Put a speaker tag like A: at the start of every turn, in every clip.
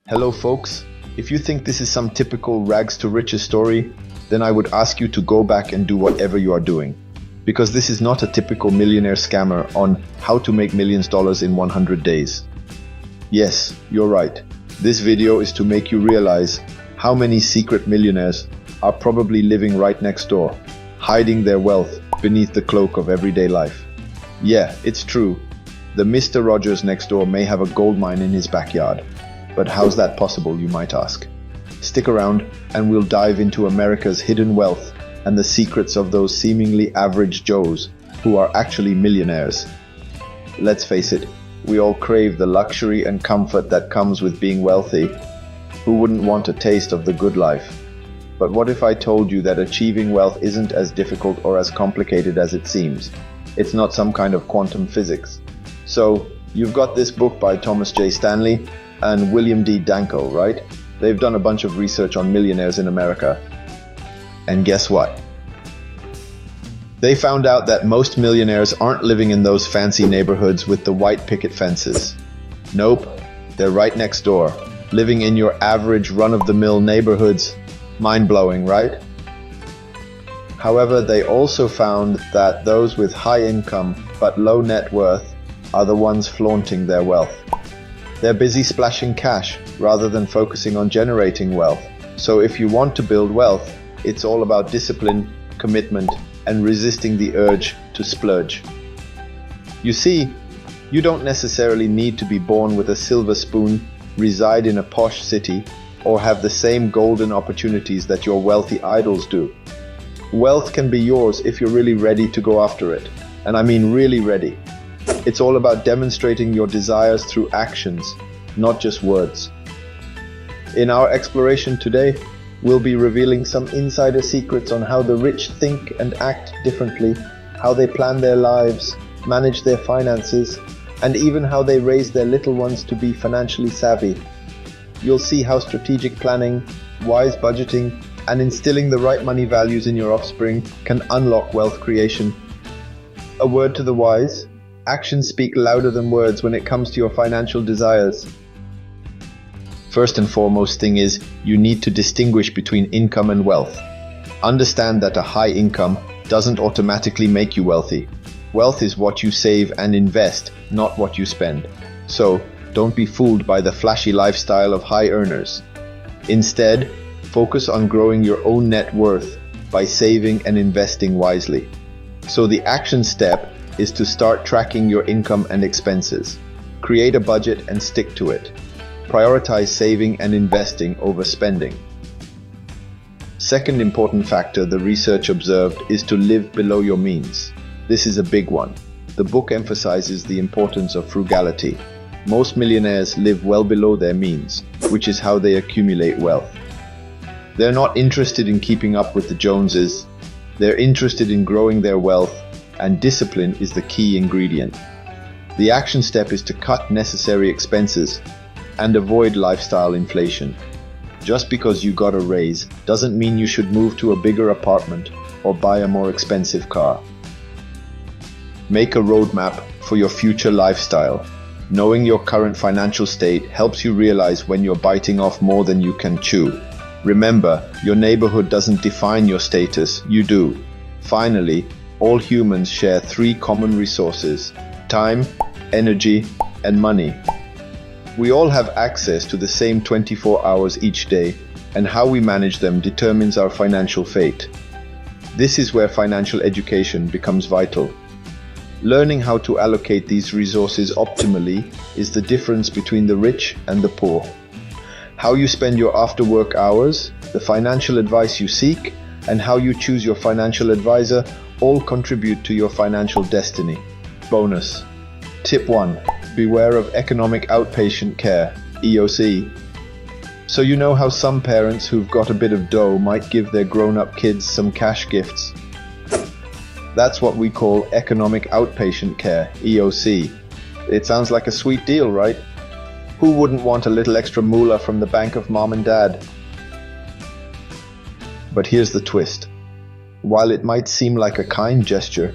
A: Hello folks, if you think this is some typical rags to riches story, then I would ask you to go back and do whatever you are doing. Because this is not a typical millionaire scammer on how to make millions dollars in 100 days. Yes, you're right. This video is to make you realize how many secret millionaires are probably living right next door, hiding their wealth beneath the cloak of everyday life. Yeah, it's true. The Mr. Rogers next door may have a gold mine in his backyard. But how's that possible, you might ask? Stick around and we'll dive into America's hidden wealth and the secrets of those seemingly average Joes who are actually millionaires. Let's face it, we all crave the luxury and comfort that comes with being wealthy. Who wouldn't want a taste of the good life? But what if I told you that achieving wealth isn't as difficult or as complicated as it seems? It's not some kind of quantum physics. So, you've got this book by Thomas J. Stanley and William D. Danko, right? They've done a bunch of research on millionaires in America. And guess what? They found out that most millionaires aren't living in those fancy neighborhoods with the white picket fences. Nope, they're right next door, living in your average run-of-the-mill neighborhoods. Mind-blowing, right? However, they also found that those with high income but low net worth are the ones flaunting their wealth. They're busy splashing cash rather than focusing on generating wealth. So if you want to build wealth, it's all about discipline, commitment, and resisting the urge to splurge. You see, you don't necessarily need to be born with a silver spoon, reside in a posh city, or have the same golden opportunities that your wealthy idols do. Wealth can be yours if you're really ready to go after it. And I mean really ready. It's all about demonstrating your desires through actions, not just words. In our exploration today, we'll be revealing some insider secrets on how the rich think and act differently, how they plan their lives, manage their finances, and even how they raise their little ones to be financially savvy. You'll see how strategic planning, wise budgeting, and instilling the right money values in your offspring can unlock wealth creation. A word to the wise: actions speak louder than words when it comes to your financial desires. First and foremost thing is, you need to distinguish between income and wealth. Understand that a high income doesn't automatically make you wealthy. Wealth is what you save and invest, not what you spend. So, don't be fooled by the flashy lifestyle of high earners. Instead, focus on growing your own net worth by saving and investing wisely. So the action step is to start tracking your income and expenses. Create a budget and stick to it. Prioritize saving and investing over spending. Second important factor the research observed is to live below your means. This is a big one. The book emphasizes the importance of frugality. Most millionaires live well below their means, which is how they accumulate wealth. They're not interested in keeping up with the Joneses. They're interested in growing their wealth, and discipline is the key ingredient. The action step is to cut necessary expenses and avoid lifestyle inflation. Just because you got a raise doesn't mean you should move to a bigger apartment or buy a more expensive car. Make a roadmap for your future lifestyle. Knowing your current financial state helps you realize when you're biting off more than you can chew. Remember, your neighborhood doesn't define your status, you do. Finally, all humans share three common resources: time, energy, and money. We all have access to the same 24 hours each day, and how we manage them determines our financial fate. This is where financial education becomes vital. Learning how to allocate these resources optimally is the difference between the rich and the poor. How you spend your after-work hours, the financial advice you seek, and how you choose your financial advisor all contribute to your financial destiny. Bonus. Tip 1. Beware of economic outpatient care, EOC. So you know how some parents who've got a bit of dough might give their grown-up kids some cash gifts? That's what we call economic outpatient care, EOC. It sounds like a sweet deal, right? Who wouldn't want a little extra moolah from the bank of mom and dad? But here's the twist. While it might seem like a kind gesture,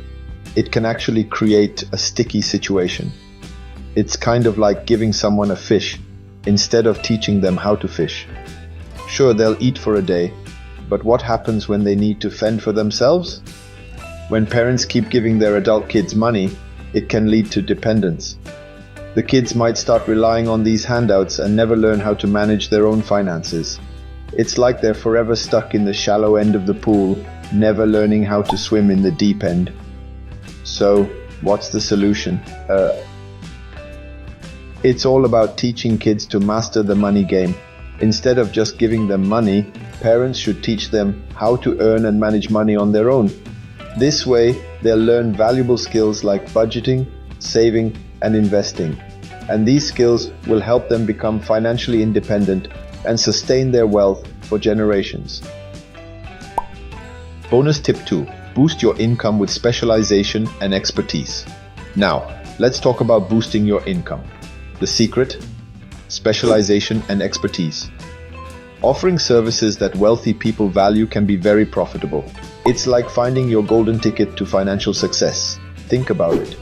A: it can actually create a sticky situation. It's kind of like giving someone a fish instead of teaching them how to fish. Sure, they'll eat for a day, but what happens when they need to fend for themselves? When parents keep giving their adult kids money, it can lead to dependence. The kids might start relying on these handouts and never learn how to manage their own finances. It's like they're forever stuck in the shallow end of the pool, never learning how to swim in the deep end. So, what's the solution? It's all about teaching kids to master the money game. Instead of just giving them money, parents should teach them how to earn and manage money on their own. This way, they'll learn valuable skills like budgeting, saving, and investing. And these skills will help them become financially independent and sustain their wealth for generations. Bonus tip 2. Boost your income with specialization and expertise. Now, let's talk about boosting your income. The secret? Specialization and expertise. Offering services that wealthy people value can be very profitable. It's like finding your golden ticket to financial success. Think about it.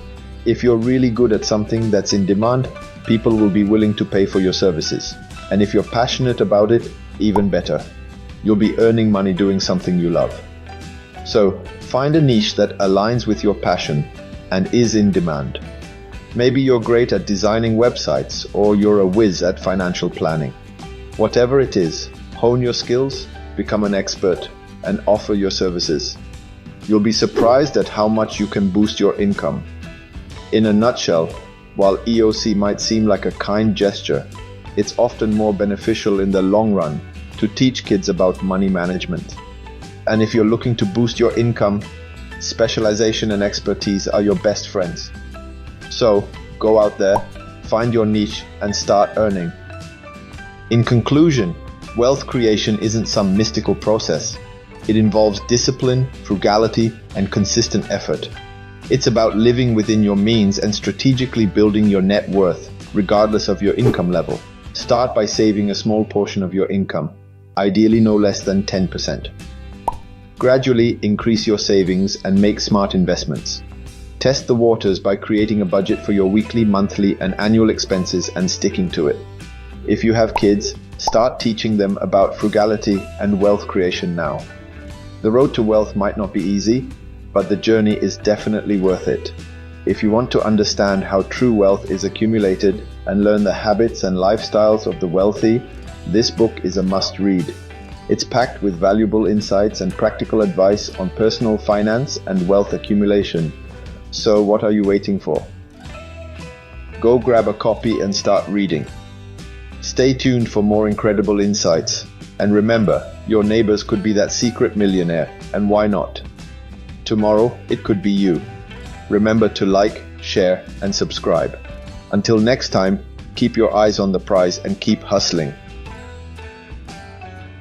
A: If you're really good at something that's in demand, people will be willing to pay for your services. And if you're passionate about it, even better. You'll be earning money doing something you love. So, find a niche that aligns with your passion and is in demand. Maybe you're great at designing websites, or you're a whiz at financial planning. Whatever it is, hone your skills, become an expert, and offer your services. You'll be surprised at how much you can boost your income. In a nutshell, while EOC might seem like a kind gesture, it's often more beneficial in the long run to teach kids about money management. And if you're looking to boost your income, specialization and expertise are your best friends. So, go out there, find your niche, and start earning. In conclusion, wealth creation isn't some mystical process. It involves discipline, frugality, and consistent effort. It's about living within your means and strategically building your net worth, regardless of your income level. Start by saving a small portion of your income, ideally no less than 10%. Gradually increase your savings and make smart investments. Test the waters by creating a budget for your weekly, monthly, and annual expenses and sticking to it. If you have kids, start teaching them about frugality and wealth creation now. The road to wealth might not be easy, but the journey is definitely worth it. If you want to understand how true wealth is accumulated and learn the habits and lifestyles of the wealthy, this book is a must-read. It's packed with valuable insights and practical advice on personal finance and wealth accumulation. So what are you waiting for? Go grab a copy and start reading. Stay tuned for more incredible insights. And remember, your neighbors could be that secret millionaire, and why not? Tomorrow, it could be you. Remember to like, share, and subscribe. Until next time, keep your eyes on the prize and keep hustling.